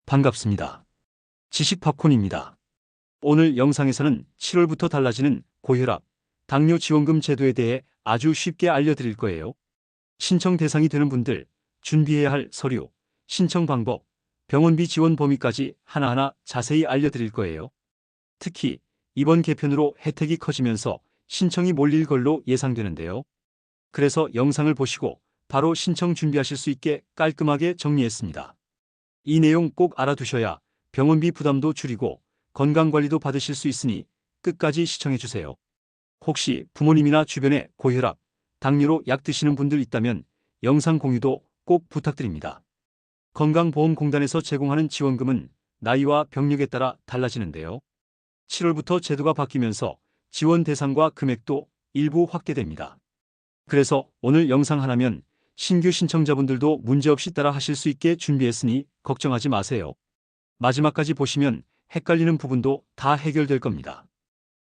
반갑습니다. 지식팝콘입니다. 오늘 영상에서는 7월부터 달라지는 고혈압, 당뇨 지원금 제도에 대해 아주 쉽게 알려드릴 거예요. 신청 대상이 되는 분들, 준비해야 할 서류, 신청 방법, 병원비 지원 범위까지 하나하나 자세히 알려드릴 거예요. 특히 이번 개편으로 혜택이 커지면서 신청이 몰릴 걸로 예상되는데요. 그래서 영상을 보시고 바로 신청 준비하실 수 있게 깔끔하게 정리했습니다. 이 내용 꼭 알아두셔야 병원비 부담도 줄이고 건강관리도 받으실 수 있으니 끝까지 시청해주세요. 혹시 부모님이나 주변에 고혈압, 당뇨로 약 드시는 분들 있다면 영상 공유도 꼭 부탁드립니다. 건강보험공단에서 제공하는 지원금은 나이와 병력에 따라 달라지는데요. 7월부터 제도가 바뀌면서 지원 대상과 금액도 일부 확대됩니다. 그래서 오늘 영상 하나면 신규 신청자분들도 문제없이 따라 하실 수 있게 준비했으니 걱정하지 마세요. 마지막까지 보시면 헷갈리는 부분도 다 해결될 겁니다.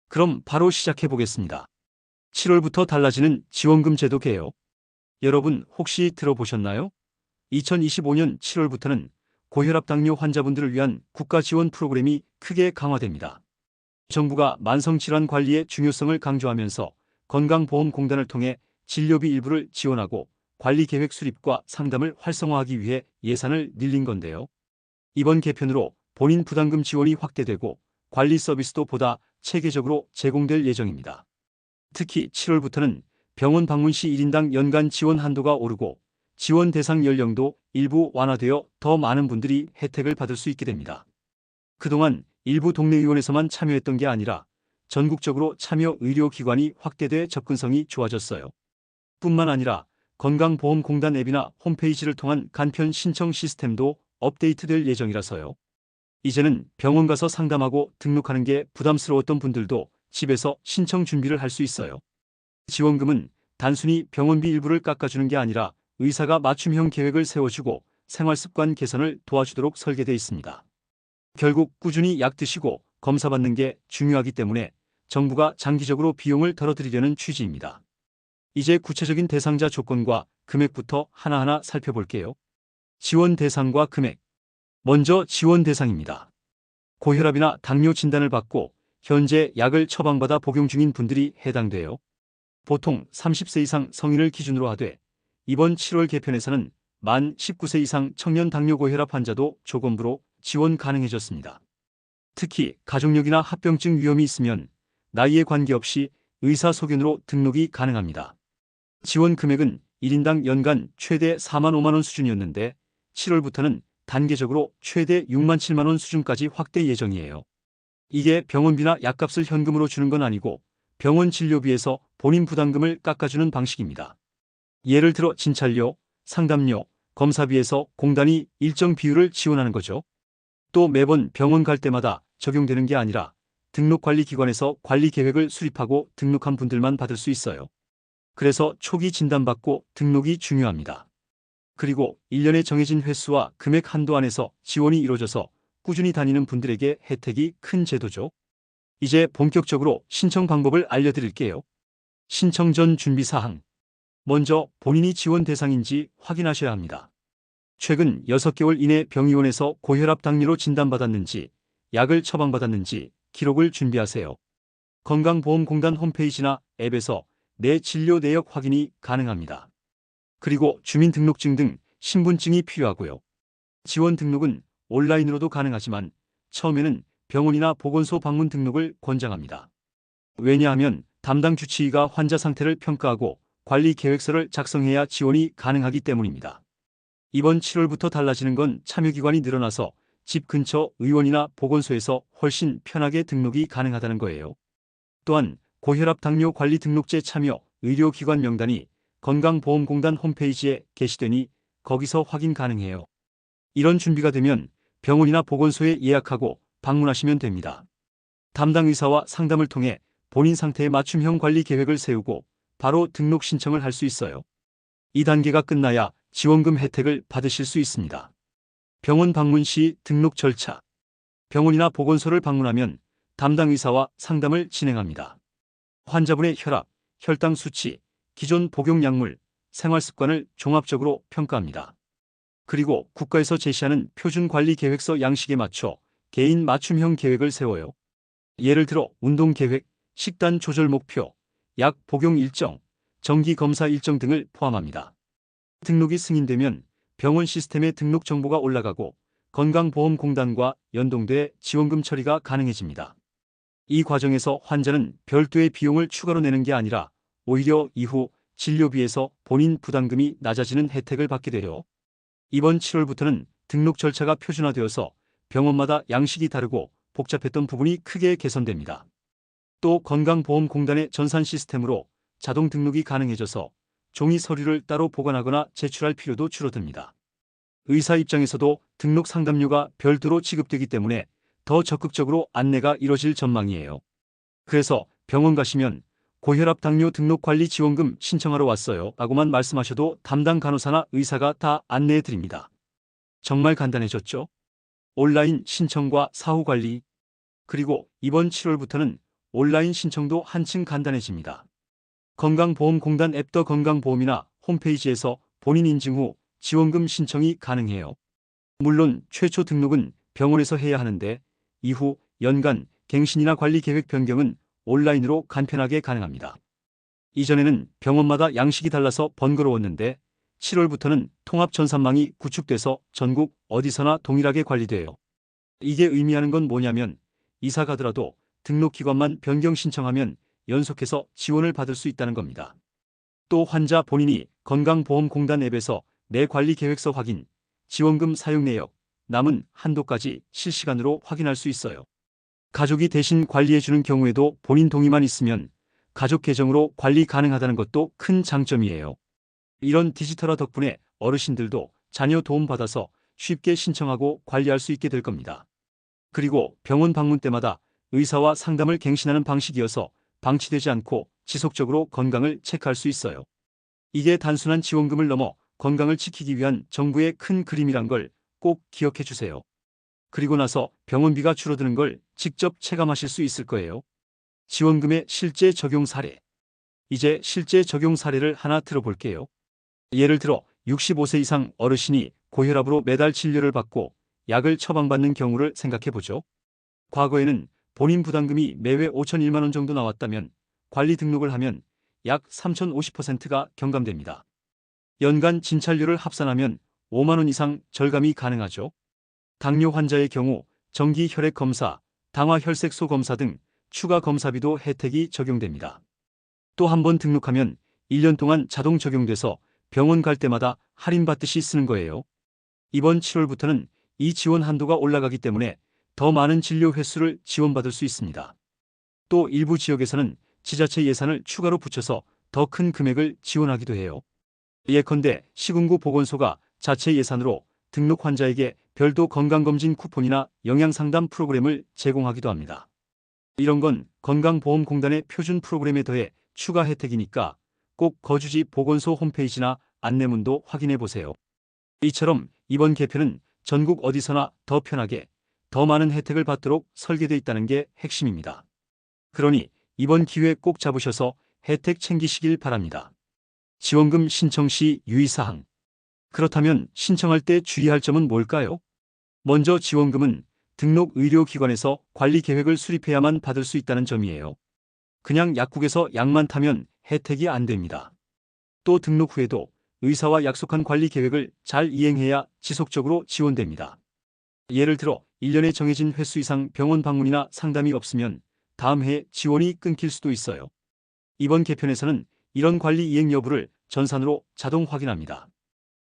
그럼 바로 시작해 보겠습니다. 7월부터 달라지는 지원금 제도 개요. 여러분 혹시 들어보셨나요? 2025년 7월부터는 고혈압 당뇨 환자분들을 위한 국가 지원 프로그램이 크게 강화됩니다. 정부가 만성질환 관리의 중요성을 강조하면서 건강보험공단을 통해 진료비 일부를 지원하고 관리계획 수립과 상담을 활성화하기 위해 예산을 늘린 건데요. 이번 개편으로 본인 부담금 지원이 확대되고 관리 서비스도 보다 체계적으로 제공될 예정입니다. 특히 7월부터는 병원 방문 시 1인당 연간 지원 한도가 오르고 지원 대상 연령도 일부 완화되어 더 많은 분들이 혜택을 받을 수 있게 됩니다. 그동안 일부 동네 의원에서만 참여했던 게 아니라 전국적으로 참여 의료기관이 확대돼 접근성이 좋아졌어요. 뿐만 아니라 건강보험공단 앱이나 홈페이지를 통한 간편 신청 시스템도 업데이트될 예정이라서요. 이제는 병원 가서 상담하고 등록하는 게 부담스러웠던 분들도 집에서 신청 준비를 할 수 있어요. 지원금은 단순히 병원비 일부를 깎아주는 게 아니라 의사가 맞춤형 계획을 세워주고 생활습관 개선을 도와주도록 설계되어 있습니다. 결국 꾸준히 약 드시고 검사받는 게 중요하기 때문에 정부가 장기적으로 비용을 덜어드리려는 취지입니다. 이제 구체적인 대상자 조건과 금액부터 하나하나 살펴볼게요. 지원 대상과 금액. 먼저 지원 대상입니다. 고혈압이나 당뇨 진단을 받고 현재 약을 처방받아 복용 중인 분들이 해당돼요. 보통 30세 이상 성인을 기준으로 하되 이번 7월 개편에서는 만 19세 이상 청년 당뇨 고혈압 환자도 조건부로 지원 가능해졌습니다. 특히 가족력이나 합병증 위험이 있으면 나이에 관계없이 의사 소견으로 등록이 가능합니다. 지원 금액은 1인당 연간 최대 4만 5만 원 수준이었는데 7월부터는 단계적으로 최대 6만 7만 원 수준까지 확대 예정이에요. 이게 병원비나 약값을 현금으로 주는 건 아니고 병원 진료비에서 본인 부담금을 깎아주는 방식입니다. 예를 들어 진찰료, 상담료, 검사비에서 공단이 일정 비율을 지원하는 거죠. 또 매번 병원 갈 때마다 적용되는 게 아니라 등록관리기관에서 관리계획을 수립하고 등록한 분들만 받을 수 있어요. 그래서 초기 진단받고 등록이 중요합니다. 그리고 1년에 정해진 횟수와 금액 한도 안에서 지원이 이루어져서 꾸준히 다니는 분들에게 혜택이 큰 제도죠. 이제 본격적으로 신청 방법을 알려드릴게요. 신청 전 준비사항. 먼저 본인이 지원 대상인지 확인하셔야 합니다. 최근 6개월 이내 병의원에서 고혈압 당뇨로 진단받았는지, 약을 처방받았는지 기록을 준비하세요. 건강보험공단 홈페이지나 앱에서 내 진료 내역 확인이 가능합니다. 그리고 주민등록증 등 신분증이 필요하고요. 지원 등록은 온라인으로도 가능하지만 처음에는 병원이나 보건소 방문 등록을 권장합니다. 왜냐하면 담당 주치의가 환자 상태를 평가하고 관리 계획서를 작성해야 지원이 가능하기 때문입니다. 이번 7월부터 달라지는 건 참여기관이 늘어나서 집 근처 의원이나 보건소에서 훨씬 편하게 등록이 가능하다는 거예요. 또한 고혈압 당뇨 관리 등록제 참여 의료기관 명단이 건강보험공단 홈페이지에 게시되니 거기서 확인 가능해요. 이런 준비가 되면 병원이나 보건소에 예약하고 방문하시면 됩니다. 담당 의사와 상담을 통해 본인 상태에 맞춤형 관리 계획을 세우고 바로 등록 신청을 할 수 있어요. 이 단계가 끝나야 지원금 혜택을 받으실 수 있습니다. 병원 방문 시 등록 절차. 병원이나 보건소를 방문하면 담당 의사와 상담을 진행합니다. 환자분의 혈압, 혈당 수치, 기존 복용 약물, 생활 습관을 종합적으로 평가합니다. 그리고 국가에서 제시하는 표준 관리 계획서 양식에 맞춰 개인 맞춤형 계획을 세워요. 예를 들어 운동 계획, 식단 조절 목표, 약 복용 일정, 정기 검사 일정 등을 포함합니다. 등록이 승인되면 병원 시스템에 등록 정보가 올라가고 건강보험공단과 연동돼 지원금 처리가 가능해집니다. 이 과정에서 환자는 별도의 비용을 추가로 내는 게 아니라 오히려 이후 진료비에서 본인 부담금이 낮아지는 혜택을 받게 돼요. 이번 7월부터는 등록 절차가 표준화되어서 병원마다 양식이 다르고 복잡했던 부분이 크게 개선됩니다. 또 건강보험공단의 전산 시스템으로 자동 등록이 가능해져서 종이 서류를 따로 보관하거나 제출할 필요도 줄어듭니다. 의사 입장에서도 등록 상담료가 별도로 지급되기 때문에 더 적극적으로 안내가 이뤄질 전망이에요. 그래서 병원 가시면 고혈압 당뇨 등록 관리 지원금 신청하러 왔어요 라고만 말씀하셔도 담당 간호사나 의사가 다 안내해 드립니다. 정말 간단해졌죠? 온라인 신청과 사후 관리, 그리고 이번 7월부터는 온라인 신청도 한층 간단해집니다. 건강보험공단 앱 더 건강보험이나 홈페이지에서 본인 인증 후 지원금 신청이 가능해요. 물론 최초 등록은 병원에서 해야 하는데 이후 연간 갱신이나 관리 계획 변경은 온라인으로 간편하게 가능합니다. 이전에는 병원마다 양식이 달라서 번거로웠는데 7월부터는 통합 전산망이 구축돼서 전국 어디서나 동일하게 관리돼요. 이게 의미하는 건 뭐냐면 이사 가더라도 등록기관만 변경 신청하면 연속해서 지원을 받을 수 있다는 겁니다. 또 환자 본인이 건강보험공단 앱에서 내 관리 계획서 확인, 지원금 사용 내역, 남은 한도까지 실시간으로 확인할 수 있어요. 가족이 대신 관리해주는 경우에도 본인 동의만 있으면 가족 계정으로 관리 가능하다는 것도 큰 장점이에요. 이런 디지털화 덕분에 어르신들도 자녀 도움받아서 쉽게 신청하고 관리할 수 있게 될 겁니다. 그리고 병원 방문 때마다 의사와 상담을 갱신하는 방식이어서 방치되지 않고 지속적으로 건강을 체크할 수 있어요. 이게 단순한 지원금을 넘어 건강을 지키기 위한 정부의 큰 그림이란 걸 꼭 기억해 주세요. 그리고 나서 병원비가 줄어드는 걸 직접 체감하실 수 있을 거예요. 지원금의 실제 적용 사례. 이제 실제 적용 사례를 하나 들어볼게요. 예를 들어 65세 이상 어르신이 고혈압으로 매달 진료를 받고 약을 처방받는 경우를 생각해 보죠. 과거에는 본인 부담금이 매회 5,001만 원 정도 나왔다면 관리 등록을 하면 약 3,050%가 경감됩니다. 연간 진찰료를 합산하면 5만 원 이상 절감이 가능하죠. 당뇨 환자의 경우 정기 혈액 검사, 당화 혈색소 검사 등 추가 검사비도 혜택이 적용됩니다. 또 한 번 등록하면 1년 동안 자동 적용돼서 병원 갈 때마다 할인받듯이 쓰는 거예요. 이번 7월부터는 이 지원 한도가 올라가기 때문에 더 많은 진료 횟수를 지원받을 수 있습니다. 또 일부 지역에서는 지자체 예산을 추가로 붙여서 더 큰 금액을 지원하기도 해요. 예컨대 시군구 보건소가 자체 예산으로 등록 환자에게 별도 건강검진 쿠폰이나 영양상담 프로그램을 제공하기도 합니다. 이런 건 건강보험공단의 표준 프로그램에 더해 추가 혜택이니까 꼭 거주지 보건소 홈페이지나 안내문도 확인해 보세요. 이처럼 이번 개편은 전국 어디서나 더 편하게, 더 많은 혜택을 받도록 설계되어 있다는 게 핵심입니다. 그러니 이번 기회 꼭 잡으셔서 혜택 챙기시길 바랍니다. 지원금 신청 시 유의사항. 그렇다면 신청할 때 주의할 점은 뭘까요? 먼저 지원금은 등록 의료기관에서 관리 계획을 수립해야만 받을 수 있다는 점이에요. 그냥 약국에서 약만 타면 혜택이 안 됩니다. 또 등록 후에도 의사와 약속한 관리 계획을 잘 이행해야 지속적으로 지원됩니다. 예를 들어 1년에 정해진 횟수 이상 병원 방문이나 상담이 없으면 다음 해에 지원이 끊길 수도 있어요. 이번 개편에서는 이런 관리 이행 여부를 전산으로 자동 확인합니다.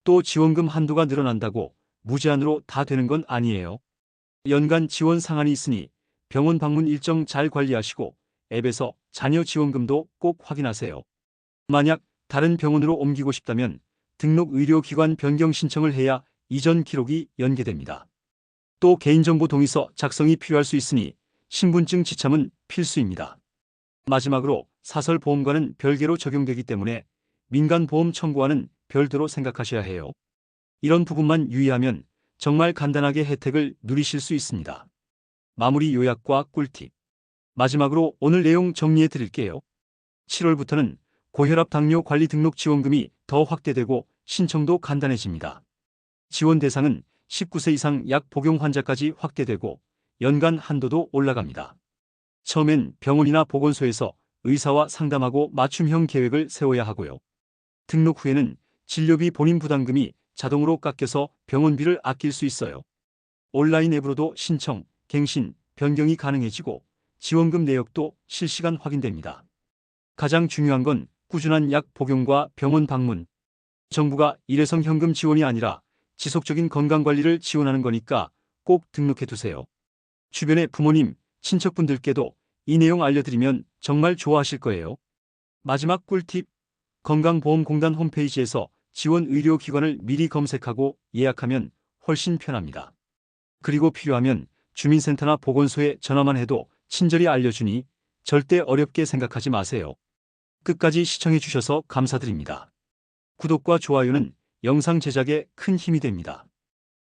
또 지원금 한도가 늘어난다고 무제한으로 다 되는 건 아니에요. 연간 지원 상한이 있으니 병원 방문 일정 잘 관리하시고 앱에서 자녀 지원금도 꼭 확인하세요. 만약 다른 병원으로 옮기고 싶다면 등록 의료기관 변경 신청을 해야 이전 기록이 연계됩니다. 또 개인정보 동의서 작성이 필요할 수 있으니 신분증 지참은 필수입니다. 마지막으로 사설보험과는 별개로 적용되기 때문에 민간보험 청구와는 별도로 생각하셔야 해요. 이런 부분만 유의하면 정말 간단하게 혜택을 누리실 수 있습니다. 마무리 요약과 꿀팁. 마지막으로 오늘 내용 정리해 드릴게요. 7월부터는 고혈압 당뇨 관리 등록 지원금이 더 확대되고 신청도 간단해집니다. 지원 대상은 19세 이상 약 복용 환자까지 확대되고 연간 한도도 올라갑니다. 처음엔 병원이나 보건소에서 의사와 상담하고 맞춤형 계획을 세워야 하고요. 등록 후에는 진료비 본인 부담금이 자동으로 깎여서 병원비를 아낄 수 있어요. 온라인 앱으로도 신청, 갱신, 변경이 가능해지고 지원금 내역도 실시간 확인됩니다. 가장 중요한 건 꾸준한 약 복용과 병원 방문. 정부가 일회성 현금 지원이 아니라 지속적인 건강관리를 지원하는 거니까 꼭 등록해 두세요. 주변의 부모님, 친척분들께도 이 내용 알려드리면 정말 좋아하실 거예요. 마지막 꿀팁. 건강보험공단 홈페이지에서 지원 의료기관을 미리 검색하고 예약하면 훨씬 편합니다. 그리고 필요하면 주민센터나 보건소에 전화만 해도 친절히 알려주니 절대 어렵게 생각하지 마세요. 끝까지 시청해 주셔서 감사드립니다. 구독과 좋아요는 영상 제작에 큰 힘이 됩니다.